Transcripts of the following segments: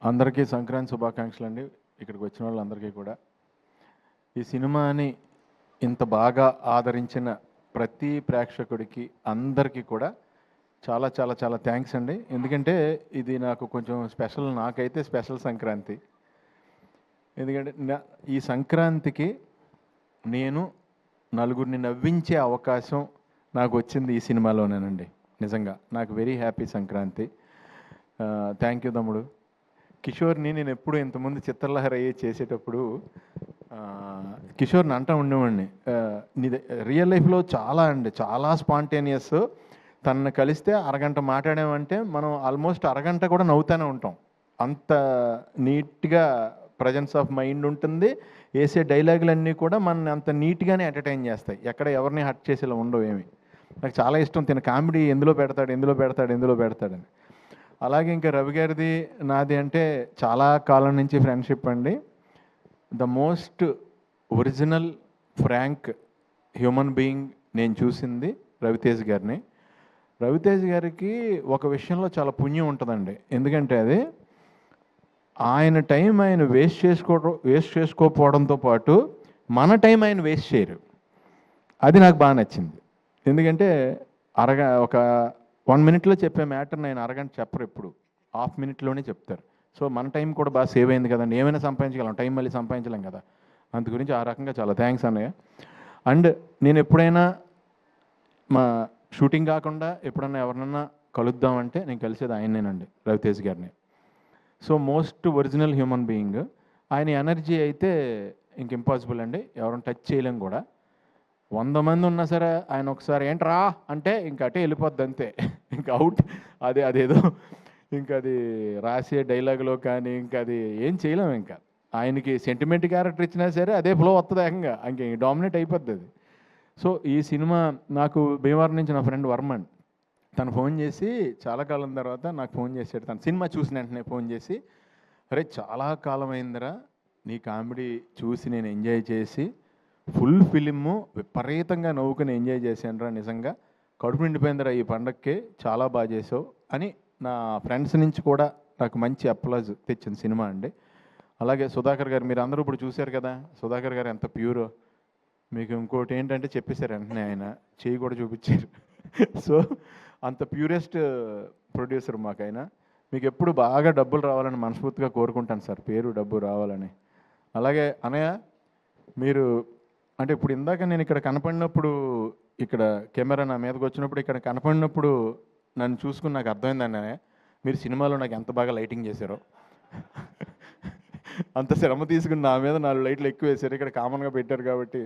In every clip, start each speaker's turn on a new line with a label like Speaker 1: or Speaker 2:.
Speaker 1: అందరికీ సంక్రాంతి శుభాకాంక్షలు అండి. ఇక్కడికి వచ్చిన వాళ్ళందరికీ కూడా. ఈ సినిమాని ఇంత బాగా ఆదరించిన ప్రతి ప్రేక్షకుడికి అందరికీ కూడా చాలా చాలా చాలా థ్యాంక్స్ అండి. ఎందుకంటే ఇది నాకు కొంచెం స్పెషల్, నాకైతే స్పెషల్ సంక్రాంతి. ఎందుకంటే ఈ సంక్రాంతికి నేను నలుగురిని నవ్వించే అవకాశం నాకు వచ్చింది ఈ సినిమాలోనేనండి. నిజంగా నాకు very happy Sankranti. Thank you తమ్ముడు. కిషోర్ని నేను ఎప్పుడు ఇంతకుముందు చిత్రలహరి అయ్యి చేసేటప్పుడు కిషోర్ని అంటూ ఉండేవాడిని, రియల్ లైఫ్లో చాలా స్పాంటేనియస్. తనను కలిస్తే అరగంట మాట్లాడామంటే మనం ఆల్మోస్ట్ అరగంట కూడా నవ్వుతూనే ఉంటాం. అంత నీట్గా ప్రజెన్స్ ఆఫ్ మైండ్ ఉంటుంది. వేసే డైలాగులన్నీ కూడా మన అంత నీట్గానే ఎంటర్టైన్ చేస్తాయి. ఎక్కడ ఎవరిని హర్ట్ చేసేలా ఉండవు ఏమి. నాకు చాలా ఇష్టం తిన కామెడీ ఎందులో పెడతాడని. అలాగే ఇంకా రవి గారిది నాది అంటే చాలా కాలం నుంచి ఫ్రెండ్షిప్ అండి. The most original frank human being నేను చూసింది రవితేజ్ గారిని. రవితేజ్ గారికి ఒక విషయంలో చాలా పుణ్యం ఉంటుందండి. ఎందుకంటే అది ఆయన టైం ఆయన వేస్ట్ చేసుకోకపోవడంతో పాటు మన టైం ఆయన వేస్ట్ చేయరు. అది నాకు బాగా నచ్చింది. ఎందుకంటే ఒక 1 minute చెప్పే మ్యాటర్ని ఆయన అరగంట చెప్పరు, ఎప్పుడు ½ minute చెప్తారు. సో మన టైం కూడా బాగా సేవ్ అయింది కదండి. ఏమైనా సంపాదించగలం, టైం మళ్ళీ సంపాదించలేం కదా. అందు గురించి ఆ రకంగా చాలా థ్యాంక్స్ అన్నయ్య. అండ్ నేను ఎప్పుడైనా మా షూటింగ్ కాకుండా ఎప్పుడన్నా ఎవరినన్నా కలుద్దామంటే నేను కలిసేది ఆయనేనండి, రవితేజ్ గారిని. So most original human being. ఆయన ఎనర్జీ అయితే ఇంక ఇంపాసిబుల్ అండి, ఎవరిని టచ్ చేయలేం కూడా. 100 మంది ఉన్నా సరే ఆయన ఒకసారి ఏంట్రా అంటే ఇంకా అటే వెళ్ళిపోద్ది అంతే, ఇంకా అవుట్. అదేదో ఇంకా అది రాసే డైలాగులో కానీ ఇంకా అది ఏం చేయలేము. ఇంకా ఆయనకి సెంటిమెంట్ క్యారెక్టర్ ఇచ్చినా సరే అదే ఫ్లో వస్తుంది, ఏకంగా ఇంక డామినేట్ అయిపోద్ది అది. సో ఈ సినిమా నాకు భీమవరం నుంచి నా ఫ్రెండ్ వర్మన్ తను ఫోన్ చేసి చాలా కాలం తర్వాత నాకు ఫోన్ చేశాడు. తను సినిమా చూసిన వెంటనే ఫోన్ చేసి, అరే చాలా కాలం అయిందిరా నీ కామెడీ చూసి నేను ఎంజాయ్ చేసి ఫుల్ ఫిలిము విపరీతంగా నవ్వుకుని ఎంజాయ్ చేశానురా, నిజంగా కడుపు నిండిపోయిందిరా ఈ పండగకి, చాలా బాగా చేసావు అని నా ఫ్రెండ్స్ నుంచి కూడా నాకు మంచి అప్లాజ్ తెచ్చిన సినిమా అండి. అలాగే సుధాకర్ గారు, మీరు అందరూ ఇప్పుడు చూశారు కదా సుధాకర్ గారు ఎంత ప్యూరో. మీకు ఇంకోటి ఏంటంటే చెప్పేశారు వెంటనే, ఆయన చేయి కూడా చూపించారు. సో అంత ప్యూరెస్ట్ ప్రొడ్యూసర్ మాకు ఆయన. మీకు ఎప్పుడు బాగా డబ్బులు రావాలని మనస్ఫూర్తిగా కోరుకుంటాను సార్, పేరు డబ్బు రావాలని. అలాగే అనయ్య, మీరు అంటే ఇప్పుడు ఇందాక నేను ఇక్కడ కనపడినప్పుడు, ఇక్కడ కెమెరా నా మీదకి వచ్చినప్పుడు ఇక్కడ కనపడినప్పుడు నన్ను చూసుకుని నాకు అర్థమైందండి, మీరు సినిమాలో నాకు ఎంత బాగా లైటింగ్ చేశారో. అంత శ్రమ తీసుకుని నా మీద 4 లైట్లు ఎక్కువ వేశారు. ఇక్కడ కామన్గా పెట్టారు కాబట్టి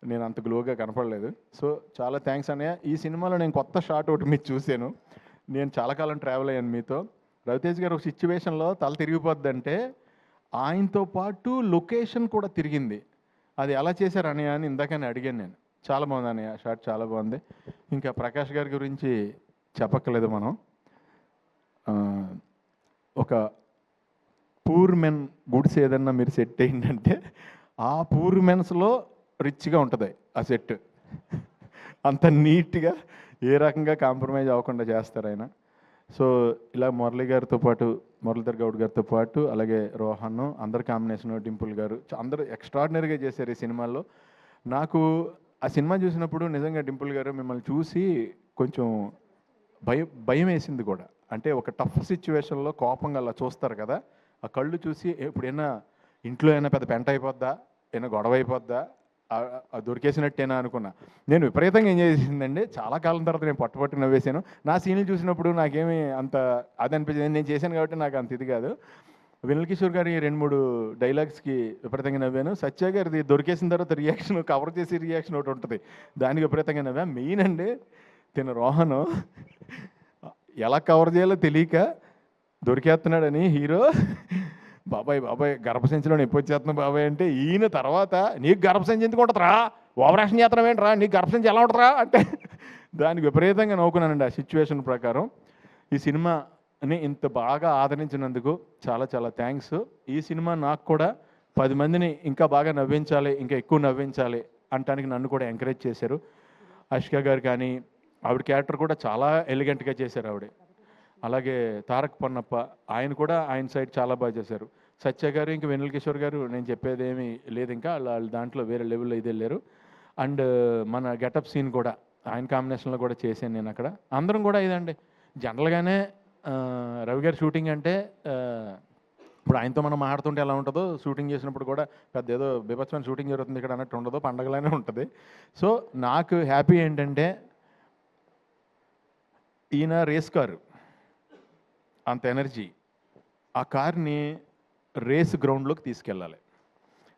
Speaker 1: నేను అంత గ్లోగా కనపడలేదు. సో చాలా థ్యాంక్స్ అన్నయ్య. ఈ సినిమాలో నేను కొత్త షాట్ ఒకటి మీరు చూశాను. నేను చాలా కాలం ట్రావెల్ అయ్యాను మీతో. రవితేజ్ గారు ఒక సిచ్యువేషన్లో తల తిరిగిపోద్దంటే ఆయనతో పాటు లొకేషన్ కూడా తిరిగింది. అది ఎలా చేశారు అన్నయ్య అని ఇందాకనే అడిగాను నేను. చాలా బాగుంది అన్నయ్య, షాట్ చాలా బాగుంది. ఇంకా ప్రకాష్ గారి గురించి చెప్పక్కర్లేదు మనం. ఒక పూర్ మెన్ గుడ్స్ ఏదన్నా మీరు సెట్ అయిందంటే ఆ పూర్ మెన్స్లో రిచ్గా ఉంటుంది ఆ సెట్. అంత నీట్గా ఏ రకంగా కాంప్రమైజ్ అవ్వకుండా చేస్తారు ఆయన. సో ఇలా మురళీధర్ గౌడ్ గారితో పాటు అలాగే రోహన్, అందరి కాంబినేషన్, డింపుల్ గారు అందరూ ఎక్స్ట్రాడినరీగా చేశారు ఈ సినిమాలో. నాకు ఆ సినిమా చూసినప్పుడు నిజంగా డింపుల్ గారు మిమ్మల్ని చూసి కొంచెం భయం వేసింది కూడా. అంటే ఒక టఫ్ సిచ్యువేషన్లో కోపంగా అలా చూస్తారు కదా, ఆ కళ్ళు చూసి ఎప్పుడైనా ఇంట్లో అయినా పెద్ద పెంట అయిపోద్దా, ఏమైనా గొడవ అయిపోద్దా, దొరికేసినట్టేనా అనుకున్నా. నేను విపరీతంగా ఎంజాయ్ చేసిందండి. చాలా కాలం తర్వాత నేను పట్టుపట్టు నవ్వేశాను. నా సీన్లు చూసినప్పుడు నాకేమీ అంత అది అనిపించింది, నేను చేశాను కాబట్టి నాకు అంత ఇది కాదు. వినల్ కిషోర్ గారి 2-3 డైలాగ్స్కి విపరీతంగా నవ్వాను. సత్య గారిది దొరికేసిన తర్వాత రియాక్షన్, కవర్ చేసి రియాక్షన్ ఒకటి ఉంటుంది, దానికి విపరీతంగా నవ్వా. మెయిన్ అండి తిన రోహన్ ఎలా కవర్ చేయాలో తెలియక దొరికేస్తున్నాడని హీరో, బాబాయ్ గర్భసంచిలో నొప్పి వచ్చేస్తున్నావు బాబాయ్ అంటే, ఈయన తర్వాత నీకు గర్భసంచి ఎందుకు ఉంటుందిరా, ఓవరాక్షన్ చేస్తున్నావు ఏంట్రా, నీకు గర్భసంచి ఎలా ఉంటుందిరా అంటే దానికి విపరీతంగా నవ్వుకున్నానండి ఆ సిచ్యువేషన్ ప్రకారం. ఈ సినిమాని ఇంత బాగా ఆదరించినందుకు చాలా చాలా థ్యాంక్స్. ఈ సినిమా నాకు కూడా 10 మందిని ఇంకా బాగా నవ్వించాలి, ఇంకా ఎక్కువ నవ్వించాలి అంటానికి నన్ను కూడా ఎంకరేజ్ చేశారు. అష్క గారు కానీ, ఆవిడ క్యారెక్టర్ కూడా చాలా ఎలిగెంట్గా చేశారు ఆవిడ. అలాగే తారక్ పొన్నప్ప ఆయన కూడా ఆయన సైడ్ చాలా బాగా చేశారు. సత్య గారు ఇంకా వెన్నెల కిషోర్ గారు నేను చెప్పేది ఏమీ లేదు, ఇంకా వాళ్ళు దాంట్లో వేరే లెవెల్లో ఇది వెళ్ళారు. అండ్ మన గెటప్ సీన్ కూడా ఆయన కాంబినేషన్లో కూడా చేశాను నేను అక్కడ. అందరం కూడా ఇదండి జనరల్గానే రవి గారి షూటింగ్ అంటే ఇప్పుడు ఆయనతో మనం మాట్లాడుతుంటే ఎలా ఉంటుందో, షూటింగ్ చేసినప్పుడు కూడా పెద్ద ఏదో బీభత్సమైన షూటింగ్ జరుగుతుంది ఇక్కడ అన్నట్టు ఉండదు, పండగలానే ఉంటుంది. సో నాకు హ్యాపీ ఏంటంటే ఈయన రేస్ కారు అంత ఎనర్జీ, ఆ కార్ని రేస్ గ్రౌండ్లోకి తీసుకెళ్ళాలి.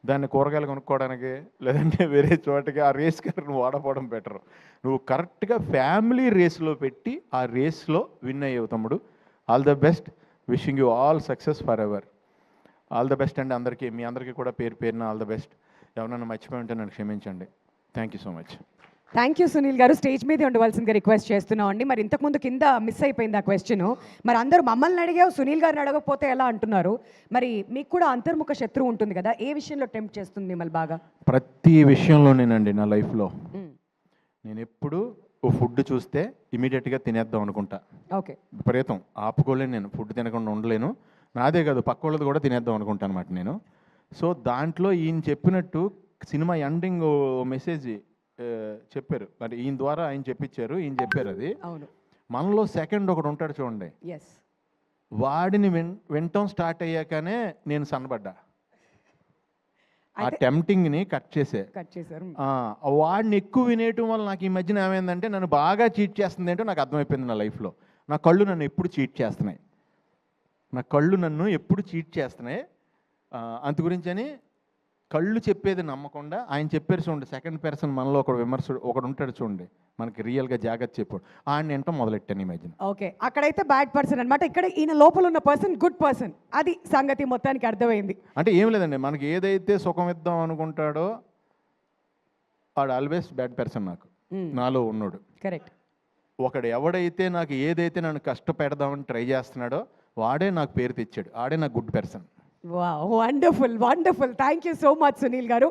Speaker 1: దాన్ని కూరగాయలు కొనుక్కోవడానికి లేదంటే వేరే చోటకి ఆ రేస్ కార్ని వాడపోవడం బెటర్. నువ్వు కరెక్ట్గా ఫ్యామిలీ రేస్లో పెట్టి ఆ రేస్లో విన్ అయ్యావు తమ్ముడు. All the best, wishing you all success for ever. All the best అండి అందరికీ, మీ అందరికీ కూడా పేరు పేరున ఆల్ ద బెస్ట్. ఎవరన్నా మర్చిపోయి ఉంటే నన్ను క్షమించండి. Thank you so much.
Speaker 2: Thank you Sunil గారు. స్టేజ్ మీద ఉండవలసిందిగా రిక్వెస్ట్ చేస్తున్నాం అండి. మరి ఇంతకుముందు కింద మిస్ అయిపోయింది ఆ క్వశ్చన్. మరి అందరూ మమ్మల్ని అడిగావు, సునీల్ గారిని అడగకపోతే ఎలా అంటున్నారు. మరి మీకు కూడా అంతర్ముఖ శత్రువు ఉంటుంది కదా, ఏ విషయంలో టెంప్ట్ చేస్తుంది మిమ్మల్ని బాగా?
Speaker 1: ప్రతి విషయంలోనేనండి నా లైఫ్లో. నేను ఎప్పుడు ఓ ఫుడ్ చూస్తే ఇమీడియట్గా తినేద్దాం అనుకుంటా.
Speaker 2: ఓకే.
Speaker 1: విపరీతం ఆపుకోలేను, నేను ఫుడ్ తినకుండా ఉండలేను. నాదే కాదు పక్క వాళ్ళది కూడా తినేద్దాం అనుకుంటాను అనమాట నేను. సో దాంట్లో ఈయన చెప్పినట్టు సినిమా ఎండింగ్ మెసేజ్ చెప్పారు, మరి ఈయన ద్వారా ఆయన చెప్పించారు, ఈయన చెప్పారు అది.
Speaker 2: అవును.
Speaker 1: మనలో సెకండ్ ఒకడు ఉంటాడు చూడండి,
Speaker 2: ఎస్,
Speaker 1: వాడిని వినటం స్టార్ట్ అయ్యాకనే నేను సన్నబడ్డా. ఆ టెంప్టింగ్ని కట్
Speaker 2: చేశారు.
Speaker 1: వాడిని ఎక్కువ వినేయటం వల్ల నాకు ఈ మధ్యన ఏమైందంటే నన్ను బాగా చీట్ చేస్తుంది ఏంటో నాకు అర్థమైపోయింది నా లైఫ్లో. నా కళ్ళు నన్ను ఎప్పుడు చీట్ చేస్తున్నాయి, అంత గురించని కళ్ళు చెప్పేది నమ్మకుండా ఆయన చెప్పారు చూడండి, సెకండ్ పర్సన్ మనలో ఒకడు ఉంటాడు చూడండి, మనకి రియల్గా జాగ్రత్త చెప్పాడు, ఆయన ఏంటో మొదలెట్టాను ఈ మధ్యన.
Speaker 2: ఓకే, అక్కడైతే బ్యాడ్ పర్సన్ అనమాట, ఇక్కడ ఈయన లోపల ఉన్న పర్సన్ గుడ్ పర్సన్. అది సంగతి మొత్తానికి అర్థమైంది.
Speaker 1: అంటే ఏం లేదండి, మనకి ఏదైతే సుఖం ఇద్దాం అనుకుంటాడో వాడు ఆల్వేస్ బ్యాడ్ పర్సన్ నాకు, నాలో ఉన్నాడు.
Speaker 2: కరెక్ట్.
Speaker 1: ఒకడు ఎవడైతే నాకు ఏదైతే నన్ను కష్టపెడదామని ట్రై చేస్తున్నాడో వాడే నాకు పేరు తెచ్చాడు, ఆడే నాకు good person.
Speaker 2: Wow, wonderful wonderful. Thank you so much Sunil గారు.